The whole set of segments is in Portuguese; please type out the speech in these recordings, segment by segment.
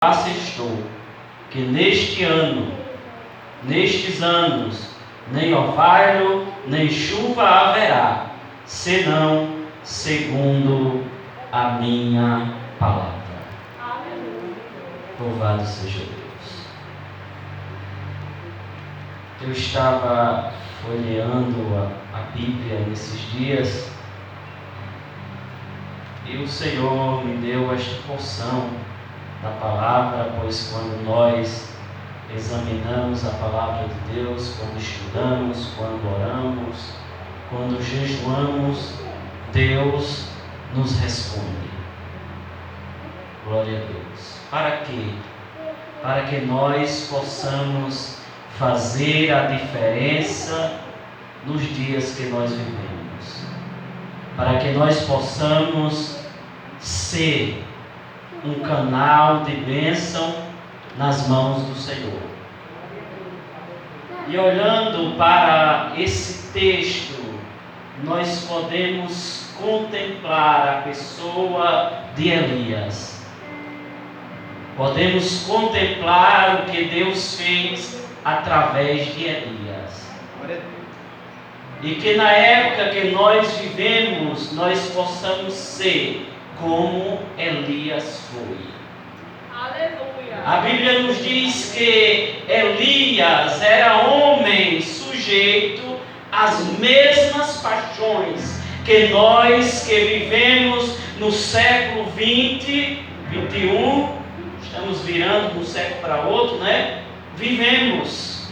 Estou que nestes anos, nem orvalho, nem chuva haverá, senão segundo a minha palavra. Louvado seja Deus. Eu estava folheando a Bíblia nesses dias e o Senhor me deu esta porção da palavra, pois quando nós examinamos a palavra de Deus, quando estudamos, quando oramos, quando jejuamos, Deus nos responde. Glória a Deus. Para quê? Para que nós possamos fazer a diferença nos dias que nós vivemos. Para que nós possamos ser um canal de bênção nas mãos do Senhor. E olhando para esse texto, nós podemos contemplar a pessoa de Elias. Podemos contemplar o que Deus fez através de Elias. E que na época que nós vivemos, nós possamos ser como Elias foi. Aleluia. A Bíblia nos diz que Elias era homem sujeito às mesmas paixões que nós que vivemos no século 20, 21, estamos virando de um século para outro, né? Vivemos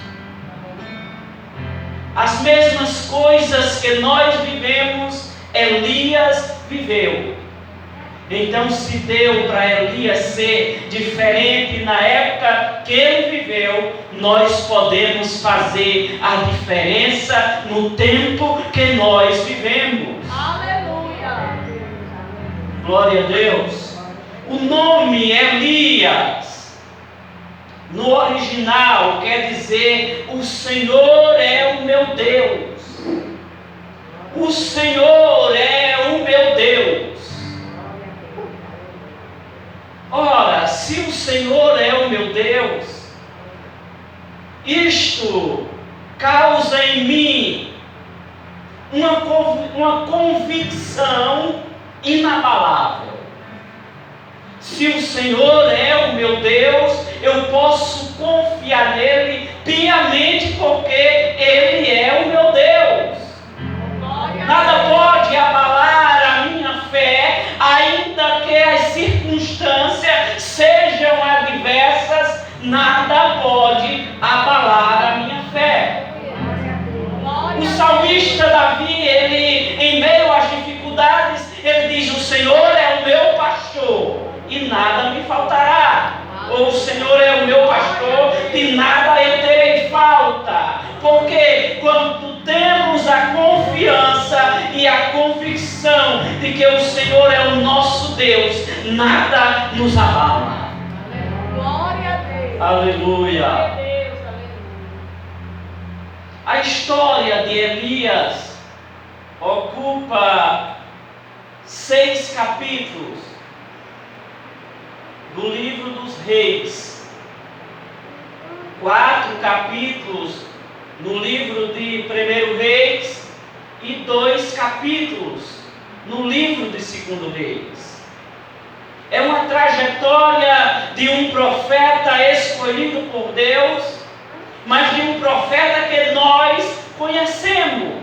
as mesmas coisas que nós vivemos, Elias viveu. Então, se deu para Elias ser diferente na época que ele viveu, nós podemos fazer a diferença no tempo que nós vivemos. Aleluia. Glória a Deus. O nome Elias, no original, quer dizer: o Senhor é o meu Deus. O Senhor é o meu Deus. Ora, se o Senhor é o meu Deus, isto causa em mim uma convicção inabalável. Se o Senhor é o meu Deus, eu posso confiar nele piamente, porque ele é o meu Deus. Nada pode abalar a minha fé, ainda que as circunstâncias sejam adversas, nada pode abalar a minha fé. O salmista Davi, ele, em meio às dificuldades, ele diz: o Senhor é o meu pastor e nada me faltará. Ou o Senhor é o meu pastor e nada eu terei falta. Porque quando temos a confiança e a convicção de que o Senhor é o nosso Deus, nada nos abala. Glória a Deus. Aleluia. Glória a Deus. A história de Elias ocupa 6 capítulos do livro dos Reis, 4 capítulos no livro de 1 Reis e 2 capítulos no livro de 2 Reis. É uma trajetória de um profeta escolhido por Deus, mas de um profeta que nós conhecemos.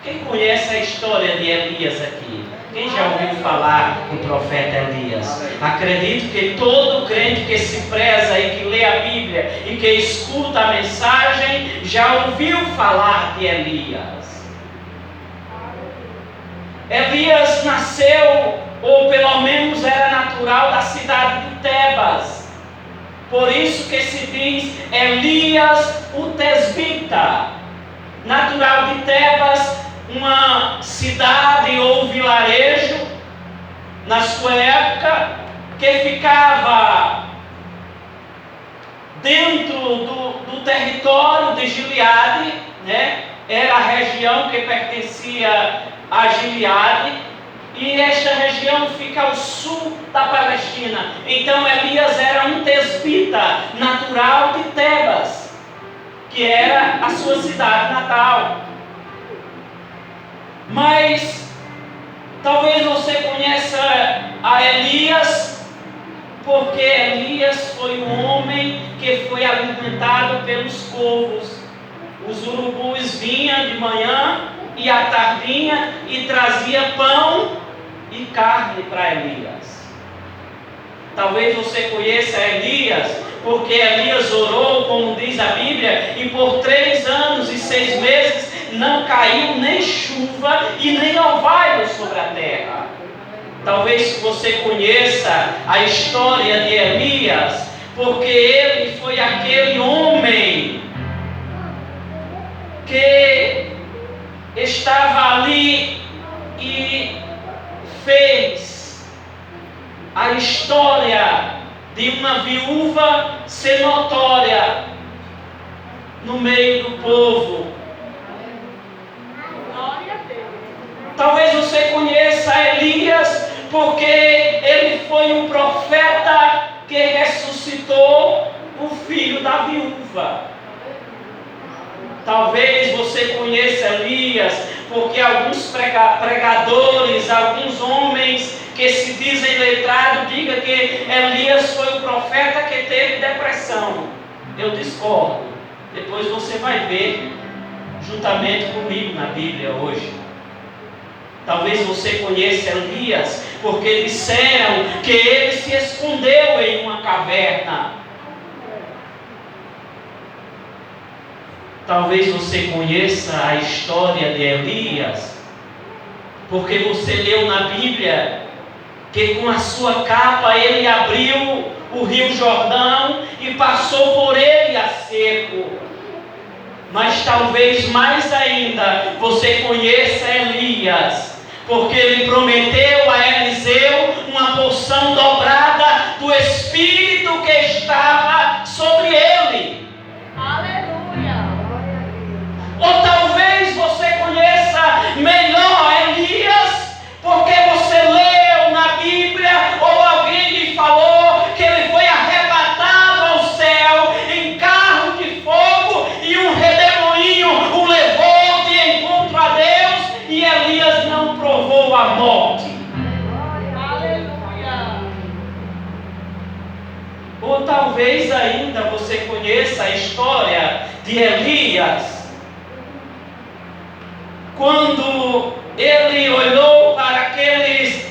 Quem conhece a história de Elias aqui? Quem já ouviu falar do profeta Elias? Acredito que todo crente que se preza e que lê a Bíblia e que escuta a mensagem já ouviu falar de Elias. Elias nasceu, ou pelo menos era natural, da cidade de Tebas. Por isso que se diz Elias o Tesbita, natural de Tebas, uma cidade ou vilarejo na sua época que ficava dentro do território de Gileade, né? Era a região que pertencia a Gileade, E esta região fica ao sul da Palestina. Então Elias era um tesbita natural de Tebas, que era a sua cidade natal. Mas talvez você conheça a Elias, porque Elias foi um homem que foi alimentado pelos corvos. Os urubus vinham de manhã e à tardinha e trazia pão e carne para Elias. Talvez você conheça Elias, porque Elias orou, como diz a Bíblia, e por 3 anos e 6 meses não caiu nem chuva e nem orvalho sobre a terra. Talvez você conheça a história de Elias, porque ele foi aquele homem que estava ali e fez a história de uma viúva ser notória no meio do povo. Glória a Deus. Talvez você conheça Elias, porque ele foi um profeta que ressuscitou o filho da viúva. Talvez você conheça Elias, porque alguns pregadores, alguns homens que se dizem letrados, digam que Elias foi o profeta que teve depressão. Eu discordo. Depois você vai ver, juntamente comigo na Bíblia hoje. Talvez você conheça Elias, porque disseram que ele se escondeu em uma caverna. Talvez você conheça a história de Elias, porque você leu na Bíblia que com a sua capa ele abriu o rio Jordão e passou por ele a seco. Mas talvez mais ainda você conheça Elias, porque ele prometeu a Eliseu uma porção dobrada do Espírito que estava sobre ele. Aleluia. Ou talvez você conheça melhor Elias, porque você leu na Bíblia, ou alguém lhe falou que ele foi arrebatado ao céu em carro de fogo e um redemoinho o levou de encontro a Deus e Elias não provou a morte. Aleluia. Ou talvez ainda você conheça a história de Elias, quando ele olhou para aqueles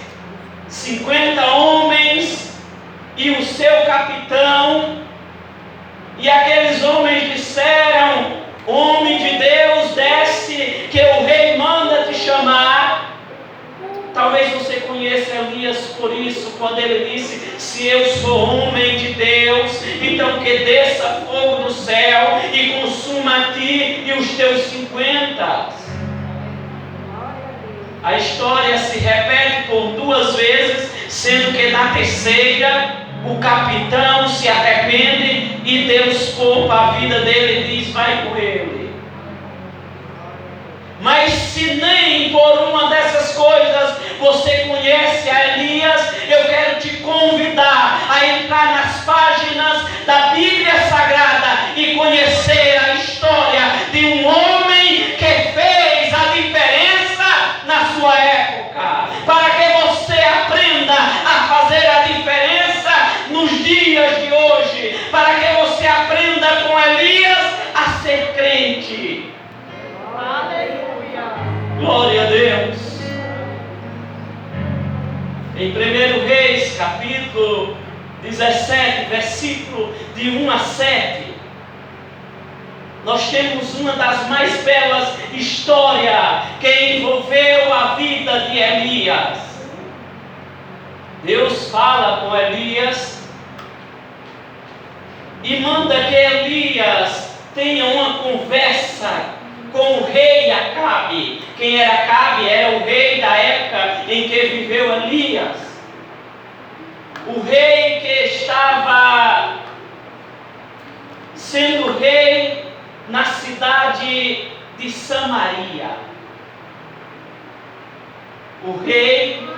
50 homens e o seu capitão, e aqueles homens disseram: homem de Deus, desce, que o rei manda te chamar. Talvez você conheça Elias por isso, quando ele disse: se eu sou homem de Deus, então que desça fogo do céu e consuma a ti e os teus 50. A história se repete por 2 vezes, sendo que na terceira o capitão se arrepende e Deus poupa a vida dele e diz: vai com ele. Mas se nem por uma dessas coisas você conhece a Elias, eu quero te convidar a entrar nas páginas da Bíblia Sagrada e conhecer a história de um homem que fez a diferença na sua época, para que você aprenda a fazer a diferença nos dias de hoje, para que você aprenda com Elias a ser crente. Aleluia. Glória a Deus. Em 1 Reis, capítulo 17, versículo de 1 a 7, nós temos uma das mais belas histórias que envolveu a vida de Elias. Deus fala com Elias e manda que Elias tenha uma conversa com o rei Acabe. Quem era Acabe? Era o rei da época em que viveu Elias. O rei que estava sendo rei na cidade de Samaria. O rei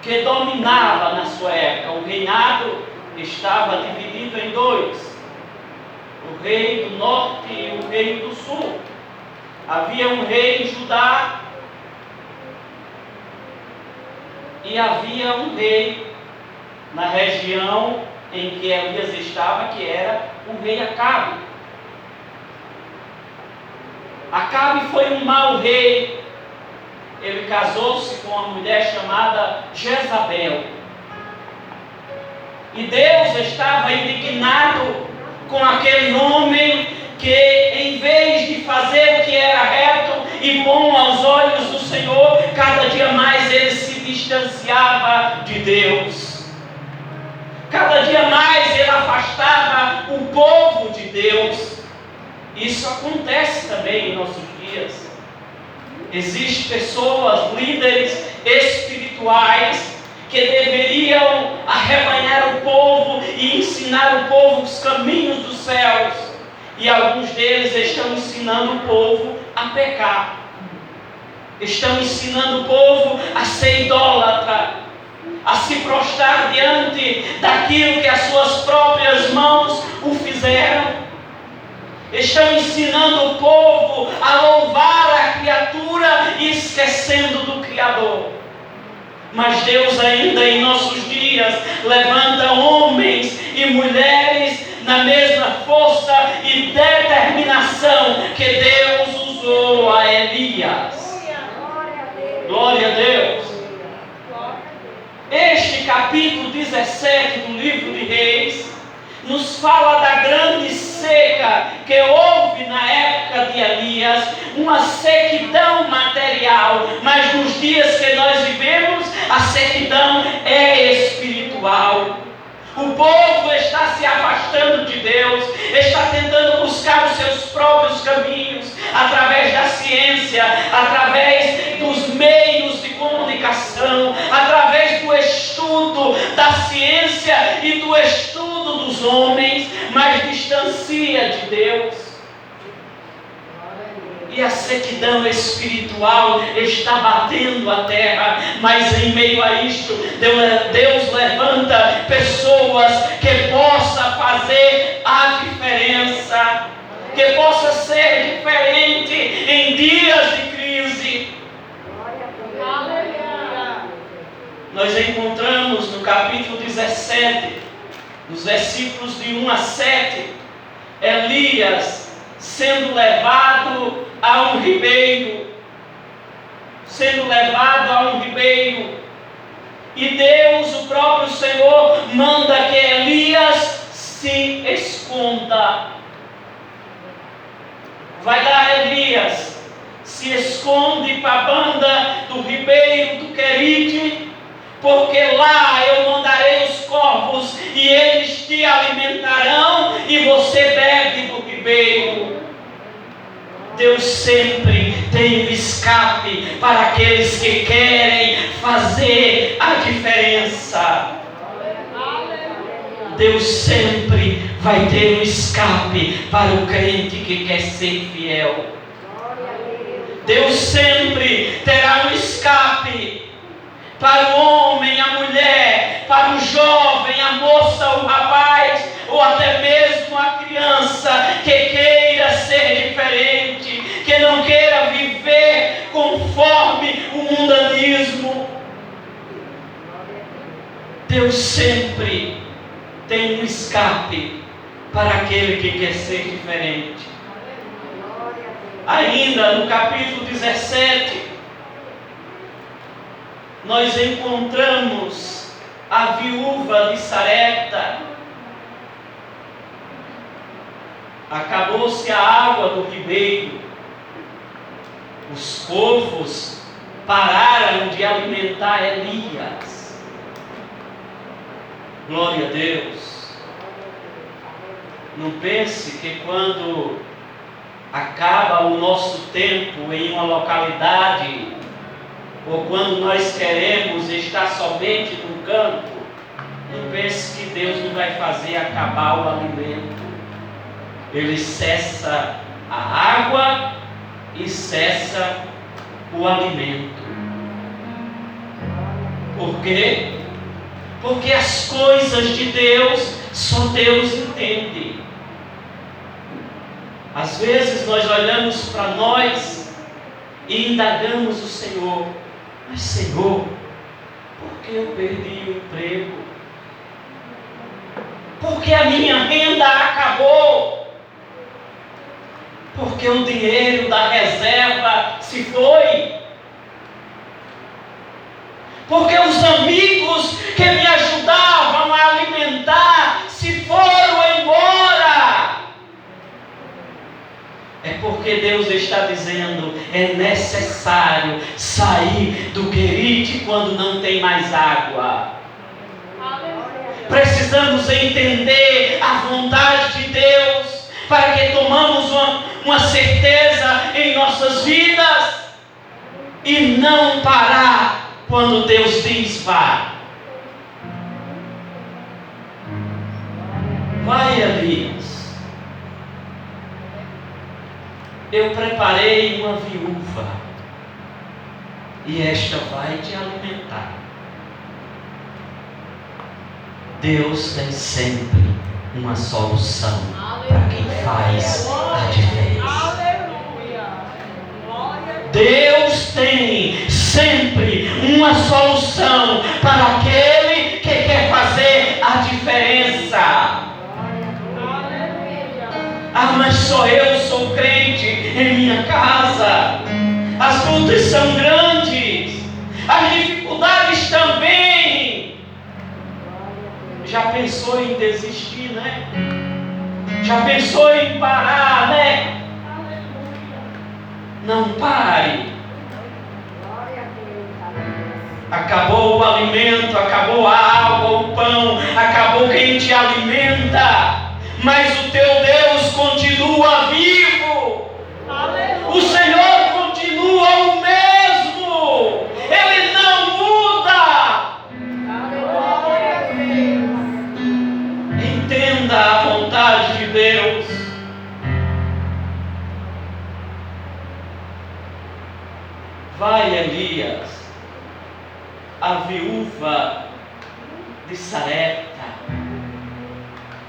que dominava na sua época. O reinado estava dividido em dois: o rei do norte e o rei do sul. Havia um rei em Judá e havia um rei na região em que Elias estava, que era o rei Acabe. Acabe foi um mau rei. Ele casou-se com uma mulher chamada Jezabel. E Deus estava indignado com aquele homem que, em vez de fazer o que era reto e bom aos olhos do Senhor, cada dia mais ele se distanciava de Deus. Cada dia mais ele afastava o povo de Deus. Isso acontece também em nossos dias. Existem pessoas, líderes espirituais, que deveriam arrebanhar o povo e ensinar o povo os caminhos dos céus. E alguns deles estão ensinando o povo a pecar. Estão ensinando o povo a ser idólatra, a se prostrar diante daquilo que as suas próprias mãos o fizeram. Estão ensinando o povo a louvar a criatura e esquecendo do Criador. Mas Deus ainda em nossos dias levanta homens e mulheres na mesma força e determinação que Deus usou a Elias. Glória a Deus. Este capítulo 17 do livro de Reis nos fala da grande seca que houve na época de Elias, uma sequidão material, mas nos dias que nós vivemos, a sequidão é espiritual. O povo está se afastando de Deus, está tentando buscar os seus próprios caminhos, através da ciência, através dos meios de comunicação, através do estudo da ciência e do estudo dos homens, mas distancia de Deus. E a sequidão espiritual está batendo a terra, mas em meio a isto, Deus levanta pessoas que possam fazer a diferença, que possa ser diferente em dias de crise. Nós encontramos no capítulo 17, nos versículos de 1 a 7, Elias sendo levado a um ribeiro, e Deus, o próprio Senhor, manda que Elias se esconda. Vai lá, Elias, se esconde para a banda do ribeiro do Querite, porque lá eu mandarei os corvos e eles te alimentarão e você bebe do ribeiro. Deus sempre tem um escape para aqueles que querem fazer a diferença. Deus sempre vai ter um escape para o crente que quer ser fiel. Deus sempre terá um escape para o homem, a mulher, para o jovem, a moça, o rapaz, ou até mesmo a criança que queira ser diferente, que não queira viver conforme o mundanismo. Deus sempre tem um escape para aquele que quer ser diferente. Ainda no capítulo 17, nós encontramos a viúva de Sarepta. Acabou-se a água do ribeiro. Os corvos pararam de alimentar Elias. Glória a Deus. Não pense que quando acaba o nosso tempo em uma localidade, ou quando nós queremos estar somente no campo, não pense que Deus não vai fazer acabar o alimento. Ele cessa a água e cessa o alimento. Por quê? Porque as coisas de Deus só Deus entende. Às vezes nós olhamos para nós e indagamos o Senhor. Mas Senhor, por que eu perdi o emprego? Por que a minha renda acabou? Porque o dinheiro da reserva se foi? Porque os amigos que me ajudavam a alimentar se foram embora? É porque Deus está dizendo, é necessário sair do querite quando não tem mais água. Precisamos entender a vontade de Deus, para que tomamos uma certeza em nossas vidas, e não parar quando Deus diz vá. Vai, Elias. Eu preparei uma viúva, e esta vai te alimentar. Deus tem sempre uma solução para quem faz a diferença. Deus tem sempre uma solução para aquele que quer fazer a diferença. Ah, mas só eu sou crente em minha casa. As lutas são grandes, as dificuldades também. Já pensou em desistir, né? Já pensou em parar, né? Não pare. Acabou o alimento, acabou a água, o pão, acabou quem te alimenta. Mas o teu Deus continua vivo. O Senhor continua o mesmo. Ele não muda. Entenda a vontade de Deus. Vai, Elias. A viúva de Sarepta.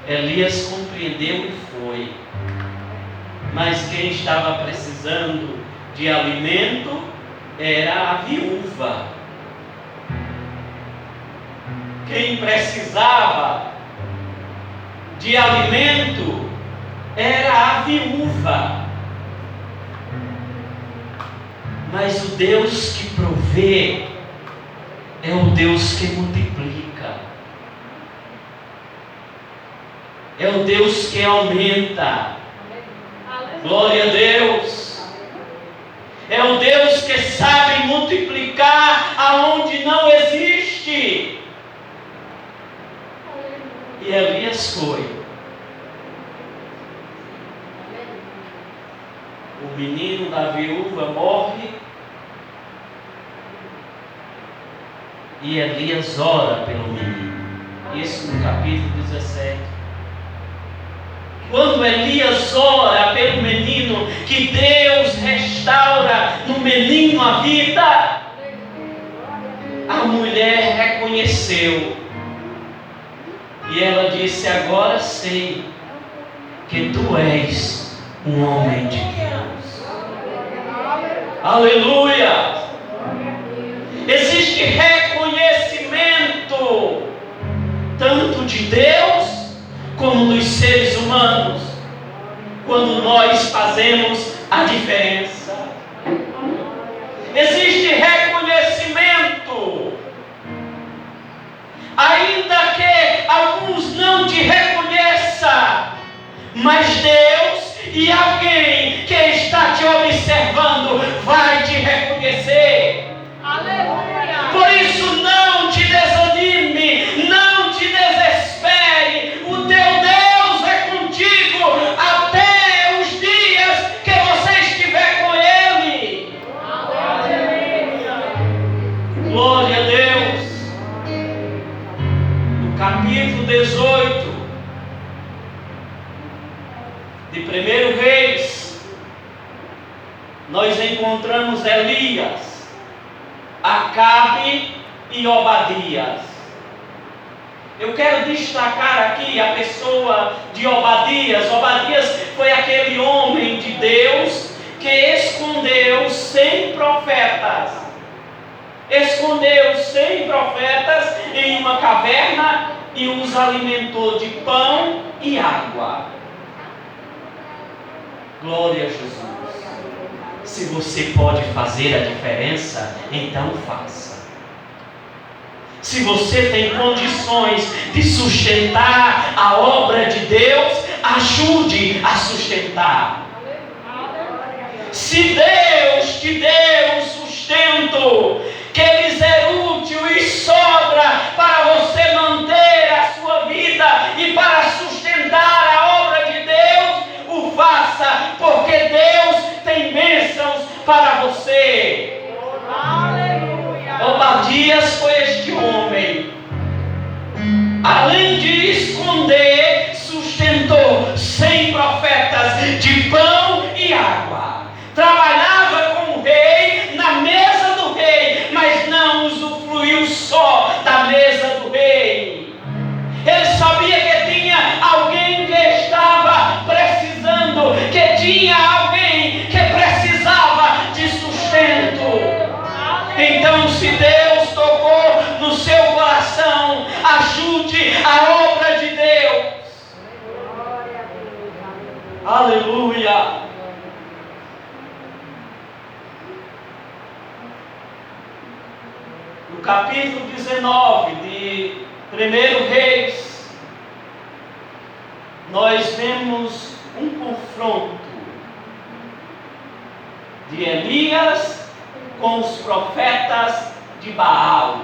Elias compreendeu e foi. Mas quem estava precisando de alimento era a viúva. Quem precisava de alimento era a viúva. Mas o Deus que provê é o Deus que multiplica. É o Deus que aumenta. Glória a Deus. É o Deus que sabe multiplicar aonde não existe. E Elias foi. O menino da viúva morre. E Elias ora pelo menino. Isso no capítulo 17. Quando Elias ora pelo menino, que Deus restaura no menino a vida, a mulher reconheceu. E ela disse, agora sei que tu és um homem de Deus. Aleluia! Existe reconhecimento tanto de Deus como dos seres humanos, quando nós fazemos a diferença. Existe reconhecimento, ainda que alguns não te reconheçam, mas Deus e alguém que está te observando vai te reconhecer. Aleluia. Por isso não te desanime, não te desespere. O teu Deus é contigo até os dias que você estiver com Ele. Aleluia. Glória a Deus. No capítulo 18 de 1 Reis, nós encontramos Elias, Acabe e Obadias. Eu quero destacar aqui a pessoa de Obadias. Obadias foi aquele homem de Deus que escondeu 100 profetas. Escondeu 100 profetas em uma caverna e os alimentou de pão e água. Glória a Jesus. Se você pode fazer a diferença, então faça. Se você tem condições de sustentar a obra de Deus, ajude a sustentar. Se Deus te deu sustento, que lhes é útil e sobra para você manter a sua vida e para sustentar a obra de Deus, o faça, porque Deus tem bênçãos para você. Obadias foi este homem. Além de esconder, sustentou 100 profetas de pão e água. Trabalhava com o rei, na mesa do rei, mas não usufruiu só da mesa do rei. Ele sabia que tinha alguém que estava precisando, que tinha alguém que precisava de sustento. Então, se Deus tocou no seu coração, ajude a obra de Deus. Aleluia. No capítulo 19 de 1 Reis, nós vemos um confronto de Elias com os profetas de Baal.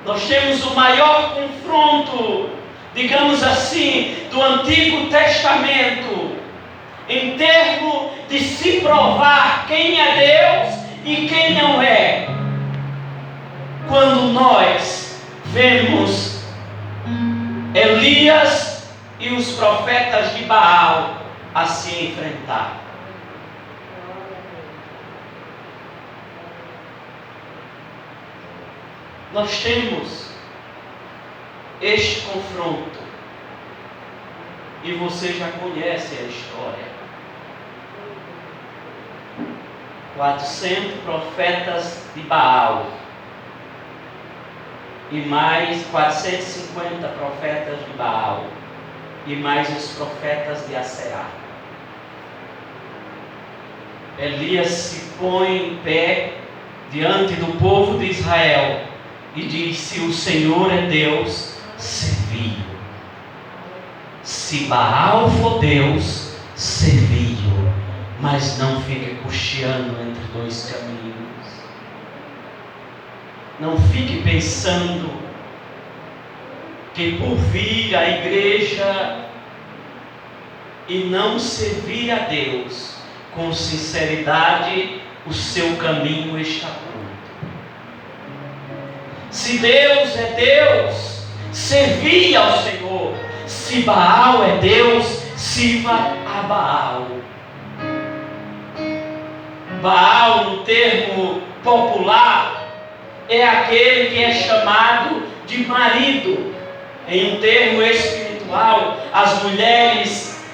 Nós temos o maior confronto, digamos assim, do Antigo Testamento, em termos de se provar quem é Deus e quem não é. Quando nós vemos Elias e os profetas de Baal a se enfrentar. Nós temos este confronto e você já conhece a história. 400 profetas de Baal e mais 450 profetas de Baal e mais os profetas de Aserá. Elias se põe em pé diante do povo de Israel e diz: se o Senhor é Deus, servi-o. Se Baal for Deus, servi-o. Mas não fique cocheando entre dois caminhos. Não fique pensando que por vir à igreja e não servir a Deus com sinceridade, o seu caminho está pronto. Se Deus é Deus, servi ao Senhor. Se Baal é Deus, sirva a Baal. Baal, no termo popular, é aquele que é chamado de marido. Em um termo espiritual, as mulheres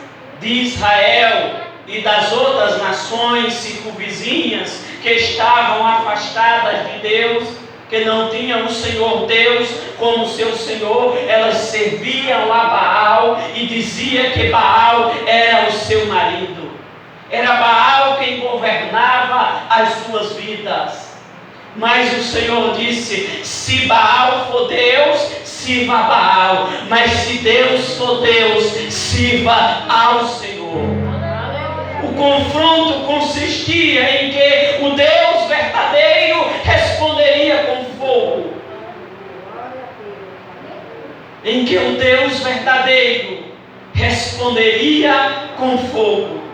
de Israel e das outras nações circunvizinhas que estavam afastadas de Deus, que não tinham o Senhor Deus como seu Senhor, elas serviam a Baal e dizia que Baal era o seu marido. Era Baal quem governava as suas vidas. Mas o Senhor disse: se Baal for Deus, sirva a Baal. Mas se Deus for Deus, sirva ao Senhor. O confronto consistia em que o Deus verdadeiro responderia com fogo. Em que o Deus verdadeiro responderia com fogo.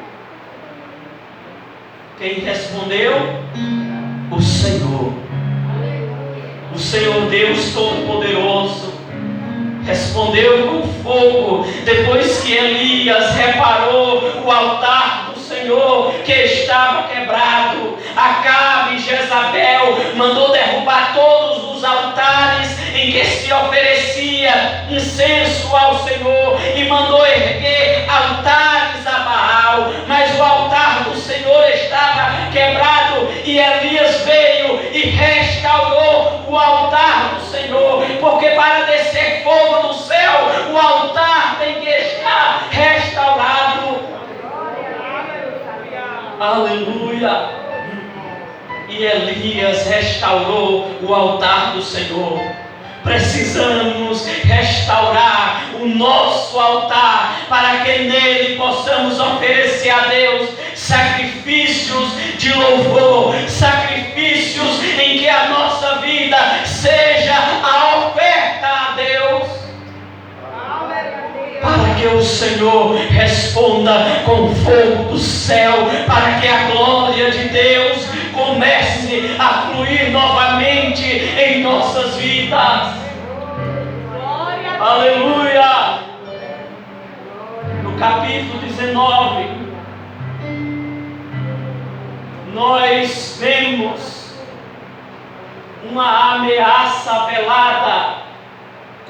Quem respondeu? O Senhor. O Senhor Deus Todo-Poderoso respondeu com fogo. Depois que Elias reparou o altar do Senhor, Senhor que estava quebrado. Acabe e Jezabel mandou derrubar todos os altares em que se oferecia incenso ao Senhor e mandou erguer altares a Baal, mas o altar do Senhor estava quebrado e Elias veio e restaurou o altar do Senhor, porque para descer fogo do céu, o altar tem que estar restaurado. Aleluia! E Elias restaurou o altar do Senhor. Precisamos restaurar o nosso altar para que nele possamos oferecer a Deus sacrifícios de louvor, sacrifícios em que a nossa vida seja a oferta a Deus, para que o Senhor responda com fogo do céu, para que a glória de Deus comece a fluir novamente em nossas vidas. Aleluia! No capítulo 19, nós vemos uma ameaça velada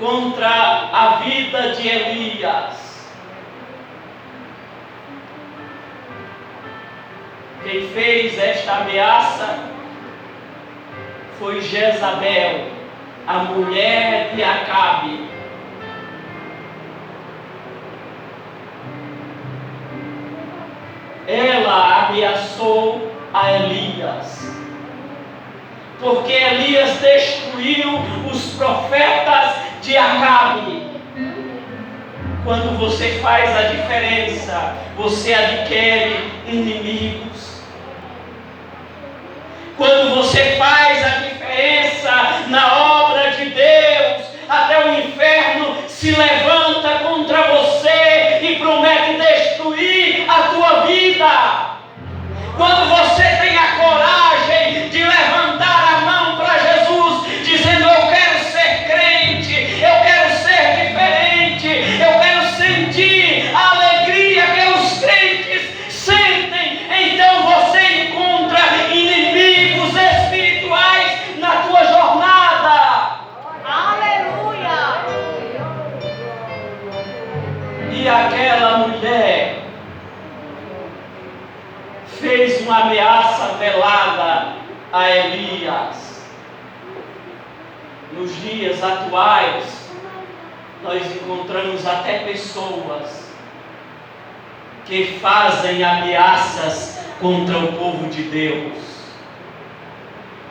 contra a vida de Elias. Quem fez esta ameaça foi Jezabel, a mulher de Acabe. Ela ameaçou a Elias, porque Elias destruiu os profetas de Acabe. Quando você faz a diferença, você adquire inimigos. Quando você faz a diferença na obra de Deus, até o inferno se levanta contra você e promete destruir a tua vida. Quando você tem a coragem de levantar a mão para Jesus, dizendo: eu quero ser crente, eu quero ser diferente, eu quero sentir a alegria que os crentes sentem, então você encontra inimigos espirituais na tua jornada. Aleluia! E aquela mulher fez uma ameaça velada a Elias. Nos dias atuais, nós encontramos até pessoas que fazem ameaças contra o povo de Deus.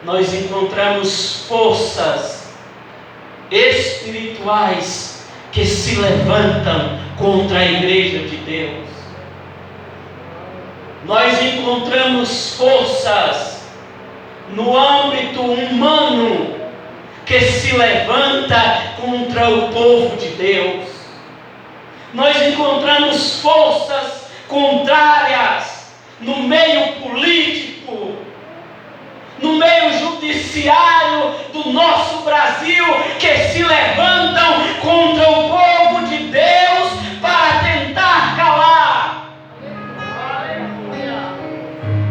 Nós encontramos forças espirituais que se levantam contra a igreja de Deus. Nós encontramos forças no âmbito humano que se levanta contra o povo de Deus. Nós encontramos forças contrárias no meio político, no meio judiciário do nosso Brasil, que se levantam contra o povo de Deus para tentar calar.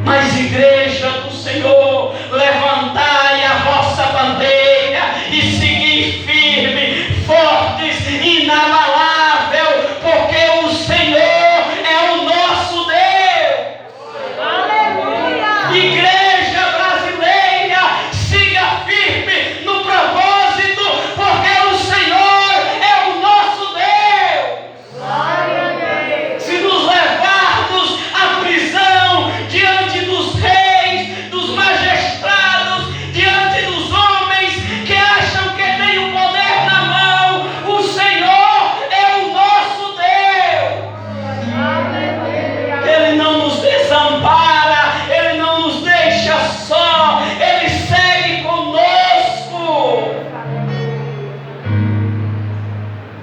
Mas igreja do Senhor, levantai a vossa bandeira e seguir firme, fortes, inabalável, porque o Senhor é o nosso Deus. Aleluia! Igreja brasileira, siga firme no propósito, porque o Senhor é o nosso Deus. Glória a Deus! Se nos levarmos à prisão diante dos reis, dos magistrados, diante dos homens que acham que têm o poder na mão, o Senhor é o nosso Deus. Aleluia! Ele não nos desampara, Ele não nos deixa só, Ele segue conosco.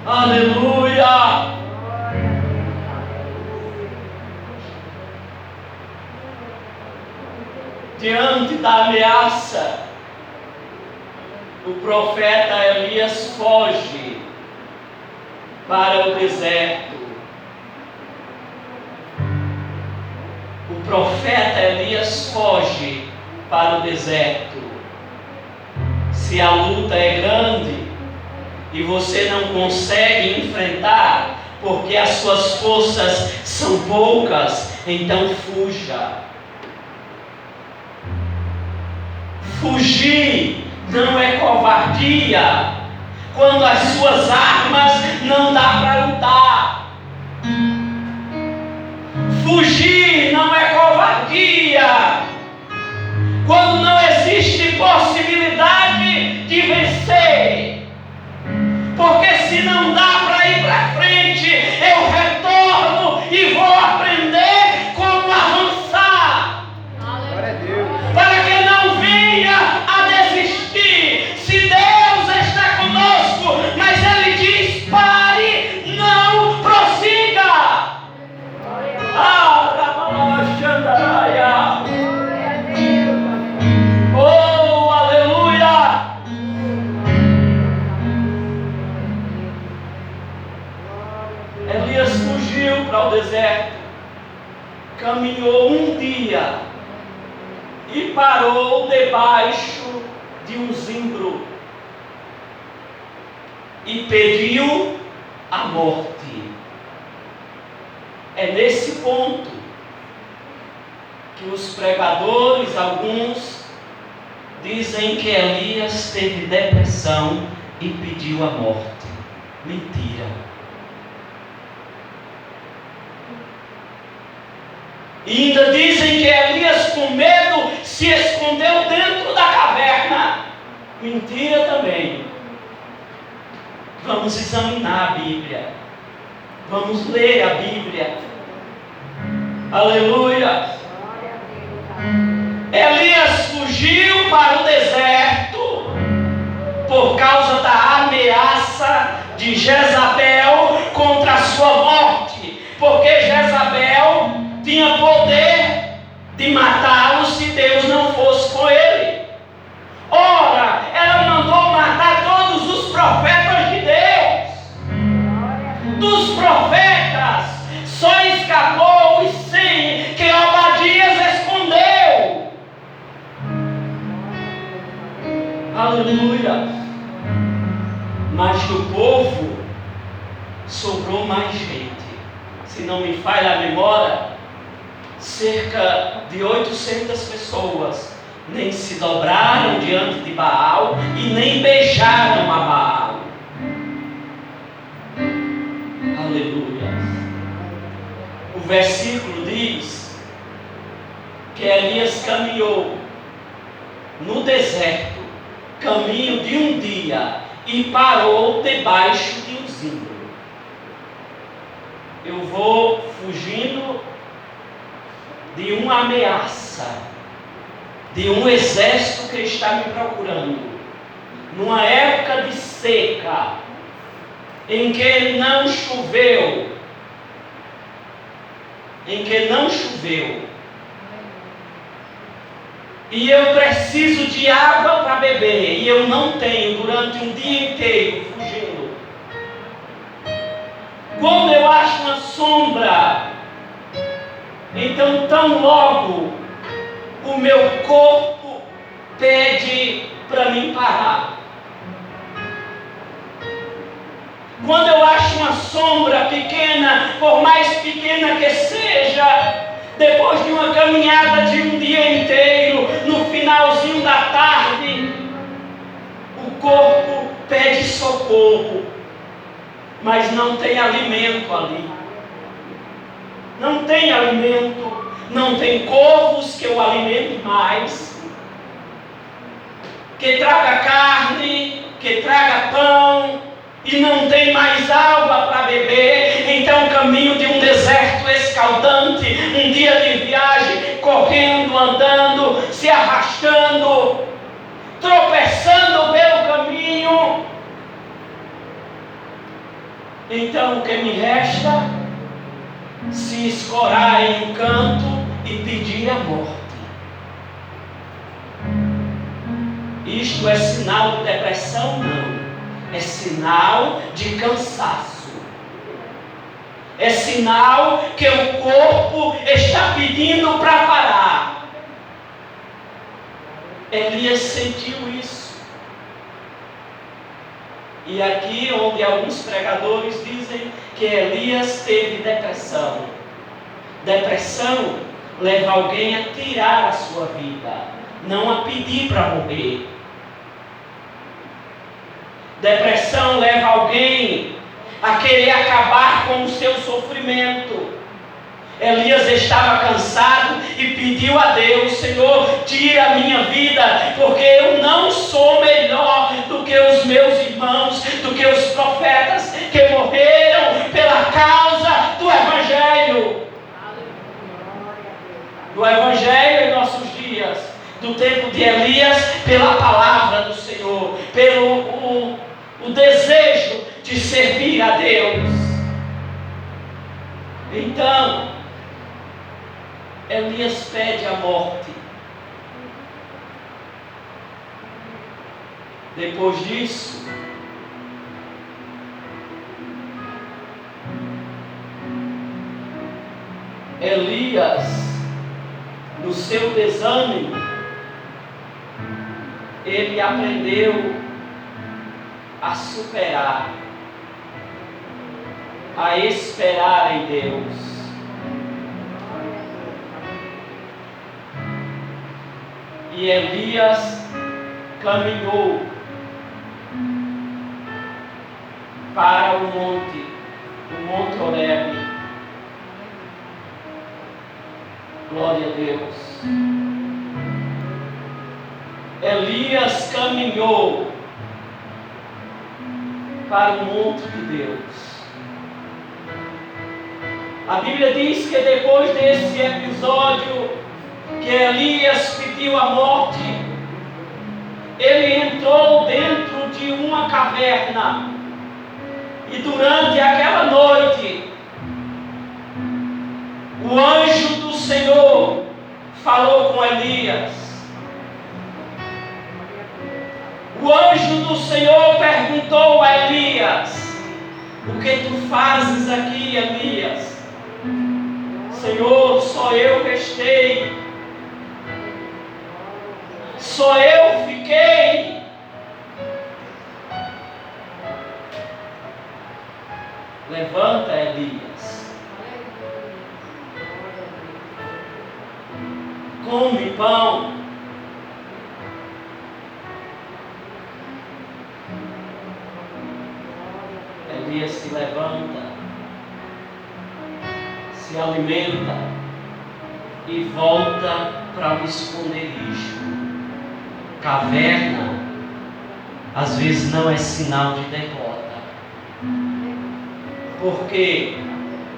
Aleluia! Diante da ameaça, o profeta Elias foge para o deserto. profeta Elias foge para o deserto. Se a luta é grande e você não consegue enfrentar, porque as suas forças são poucas, então fuja. Fugir não é covardia quando as suas armas não dá para lutar. Fugir não é covardia quando não existe possibilidade de vencer. Porque se não dá para ir para frente, eu retorno e vou aprender como avançar. Para que não venha a desistir. Se Deus está conosco, mas Ele diz: pare, não prossiga. Oh, aleluia! Elias fugiu para o deserto, caminhou um dia e parou debaixo de um zimbro e pediu a morte. É nesse ponto que os pregadores, alguns, dizem que Elias teve depressão e pediu a morte. Mentira. E ainda dizem que Elias, com medo, se escondeu dentro da caverna. Mentira também. Vamos examinar a Bíblia. Vamos ler a Bíblia. Aleluia. Elias fugiu para o deserto por causa da ameaça de Jezabel contra a sua morte. Porque Jezabel tinha poder de matá-lo se Deus não fosse com ele. Ora, ela mandou matar todos os profetas de Deus. Dos profetas, só escapou os 100 que Obadias escondeu. Aleluia. Mas do povo sobrou mais gente. Se não me falha a memória, cerca de 800 pessoas nem se dobraram diante de Baal e nem beijaram a Baal. Aleluia. O versículo diz que Elias caminhou no deserto, caminho de um dia, e parou debaixo de um zimbro. Eu vou fugindo de uma ameaça, de um exército que está me procurando, numa época de seca, em que não choveu, e eu preciso de água para beber, e eu não tenho durante um dia inteiro fugindo. Quando eu acho uma sombra, então tão logo o meu corpo pede para mim parar. Quando eu acho uma sombra pequena, por mais pequena que seja, depois de uma caminhada de um dia inteiro, no finalzinho da tarde, o corpo pede socorro, mas não tem alimento ali. Não tem alimento, não tem corvos que eu alimente mais, que traga carne, que traga pão, e não tem mais água para beber. Então caminho de um deserto escaldante, um dia de viagem, correndo, andando, se arrastando, tropeçando pelo caminho. Então o que me resta? Se escorar em um canto e pedir a morte. Isto é sinal de depressão? Não. É sinal de cansaço. É sinal que o corpo está pedindo para parar. Elias sentiu isso. E aqui onde alguns pregadores dizem que Elias teve depressão. Depressão leva alguém a tirar a sua vida, não a pedir para morrer. Depressão leva alguém a querer acabar com o seu sofrimento. Elias estava cansado e pediu a Deus: Senhor, tira a minha vida, porque eu não sou melhor do que os meus irmãos, do que os profetas que morreram pela causa do Evangelho. Do Evangelho em nossos dias, do tempo de Elias, pela palavra do Senhor, pelo o desejo de servir a Deus. Então, Elias pede a morte. Depois disso, Elias, no seu desânimo, ele aprendeu a superar, a esperar em Deus. E Elias caminhou para o Monte Horebe. Glória a Deus. Elias caminhou para o monte de Deus. A Bíblia diz que depois desse episódio que Elias pediu a morte, ele entrou dentro de uma caverna. E durante aquela noite, o anjo do Senhor falou com Elias. O anjo do Senhor perguntou a Elias: o que tu fazes aqui, Elias? Senhor, só eu restei. Só eu fiquei. Levanta, Elias. Come pão. Elias se levanta, se alimenta e volta para o esconderijo. Caverna, às vezes não é sinal de derrota. Por quê?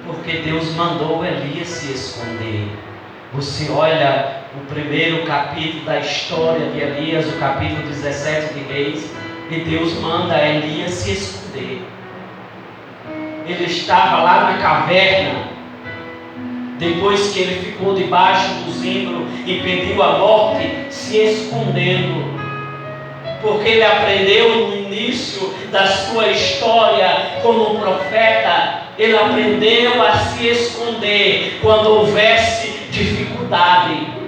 Porque Deus mandou Elias se esconder. Você olha o primeiro capítulo da história de Elias, o capítulo 17 de Reis, e Deus manda Elias se esconder. Ele estava lá na caverna, depois que ele ficou debaixo do zimbro e pediu a morte, se escondendo, porque ele aprendeu no início da sua história como profeta, ele aprendeu a se esconder quando houvesse dificuldade.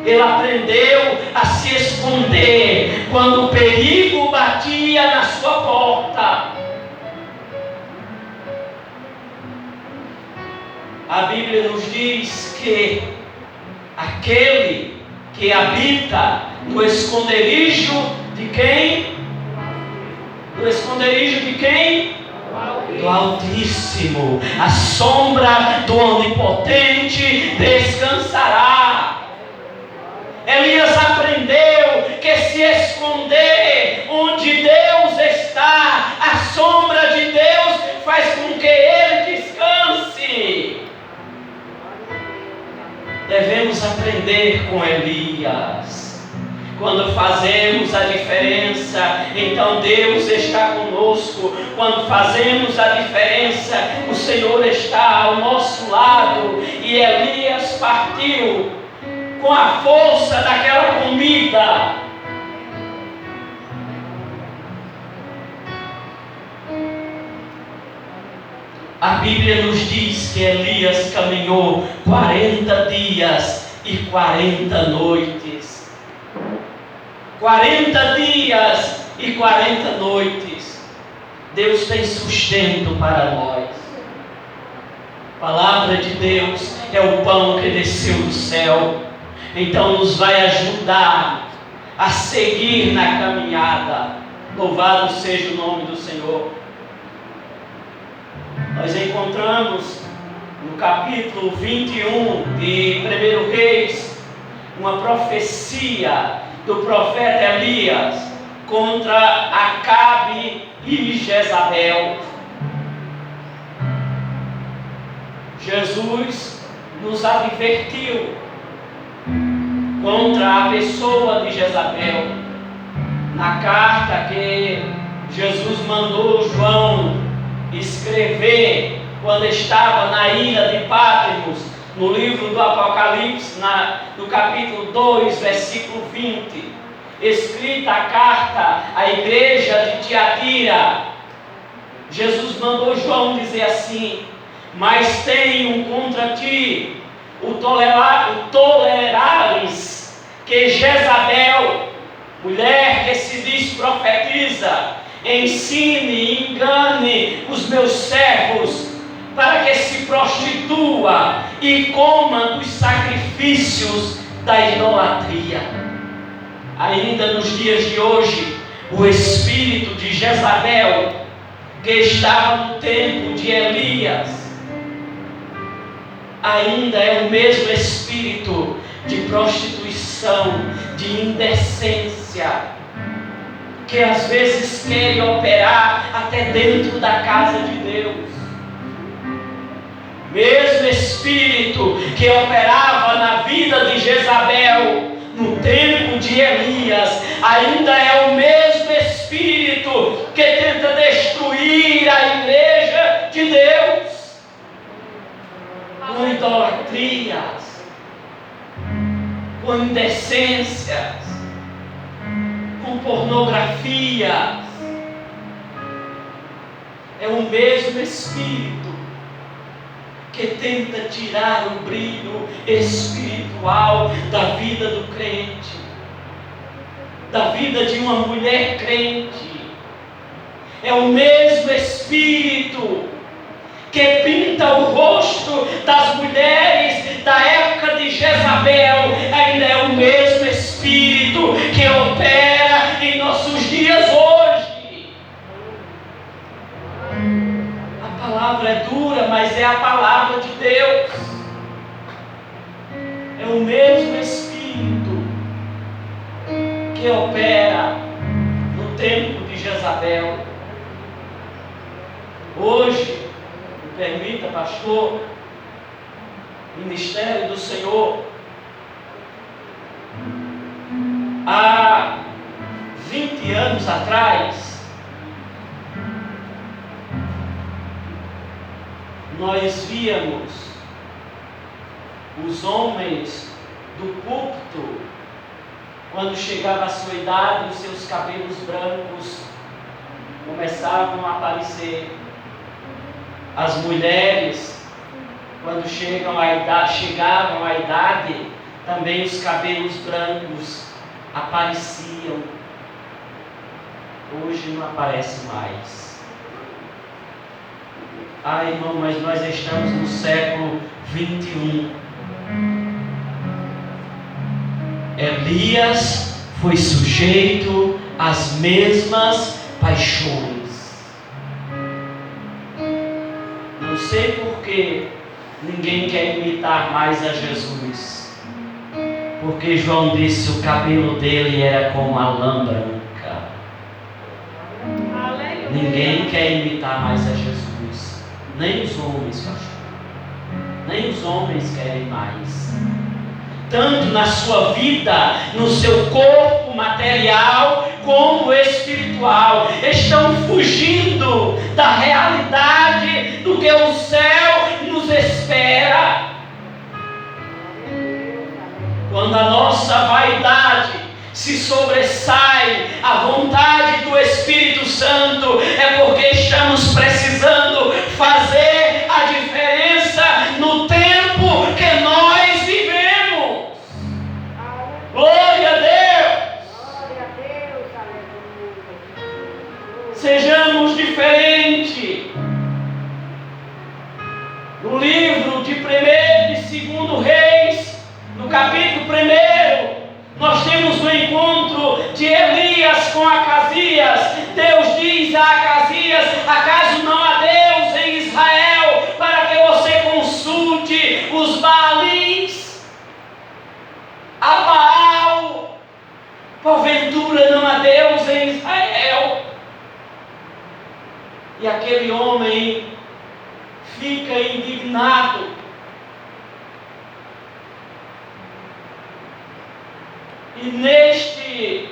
Ele aprendeu a se esconder quando o perigo batia na sua porta. A Bíblia nos diz que aquele que habita no esconderijo de quem? No esconderijo de quem? Do Altíssimo. A sombra do Onipotente descansará. Elias aprendeu que se esconder onde Deus está, a sombra de Deus faz com que ele descanse. Devemos aprender com Elias. Quando fazemos a diferença, então Deus está conosco. Quando fazemos a diferença, o Senhor está ao nosso lado. E Elias partiu com a força daquela comida. A Bíblia nos diz que Elias caminhou 40 dias e 40 noites. 40 dias e 40 noites. Deus tem sustento para nós. A palavra de Deus é o pão que desceu do céu. Então nos vai ajudar a seguir na caminhada. Louvado seja o nome do Senhor. Nós encontramos no capítulo 21 de 1 Reis uma profecia do profeta Elias contra Acabe e Jezabel. Jesus nos advertiu contra a pessoa de Jezabel. Na carta que Jesus mandou João escrever quando estava na ilha de Patmos, no livro do Apocalipse, no capítulo 2, versículo 20, escrita a carta à igreja de Tiatira, Jesus mandou João dizer assim: mas tenho contra ti o tolerares que Jezabel, mulher que se diz profetiza, ensine e engane os meus servos para que se prostitua e coma dos sacrifícios da idolatria. Ainda nos dias de hoje, o espírito de Jezabel, que estava no tempo de Elias, ainda é o mesmo espírito de prostituição, de indecência, que às vezes querem operar até dentro da casa de Deus. Mesmo espírito que operava na vida de Jezabel no tempo de Elias, ainda é o mesmo espírito que tenta destruir a igreja de Deus com idolatrias, com indecências, com pornografia. É o mesmo espírito que tenta tirar o brilho espiritual da vida do crente, da vida de uma mulher crente. É o mesmo espírito que pinta o rosto das mulheres da época de Jezabel. Ainda é o mesmo espírito que opera em nossos dias hoje. A palavra é dura, mas é a palavra de Deus. É o mesmo espírito que opera no tempo de Jezabel. Hoje, me permita, pastor, ministério do Senhor, há 20 anos atrás, nós víamos os homens do púlpito, quando chegava a sua idade, os seus cabelos brancos começavam a aparecer. As mulheres, quando chegavam à idade, também os cabelos brancos apareciam. Hoje não aparece mais. Irmão, mas nós estamos no século 21. Elias foi sujeito às mesmas paixões. Não sei por que ninguém quer imitar mais a Jesus. Porque João disse que o cabelo dele era como a lã branca. Aleluia. Ninguém quer imitar mais a Jesus. Nem os homens, pastor. Nem os homens querem mais. Tanto na sua vida, no seu corpo material, como espiritual. Estão fugindo da realidade do que o céu nos espera. Quando a nossa vaidade se sobressai à vontade do Espírito Santo, é porque estamos precisando fazer No livro de 1º e 2º Reis, no capítulo 1, nós temos o encontro de Elias com Acasias. Deus diz a Acasias: acaso não há Deus em Israel para que você consulte os Baalins? A Baal, porventura não há Deus em Israel? E aquele homem fica indignado. E neste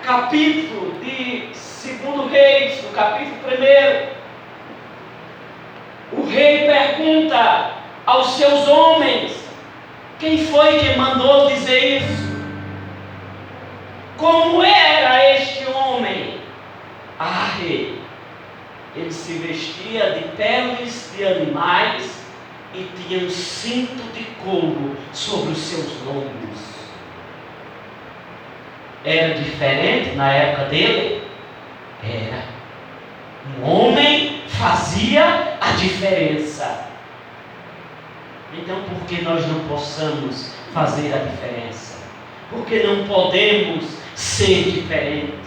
capítulo de 2º Reis, no capítulo 1, o rei pergunta aos seus homens: quem foi que mandou dizer isso? Como era este homem? Ah, rei, ele se vestia de peles de animais e tinha um cinto de couro sobre os seus lombos. Era diferente na época dele? Era. Um homem fazia a diferença. Então, por que nós não possamos fazer a diferença? Por que não podemos ser diferente?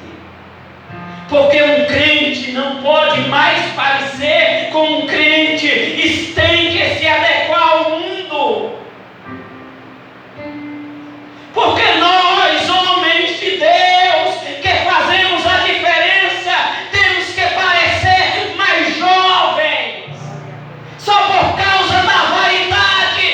Porque um crente não pode mais parecer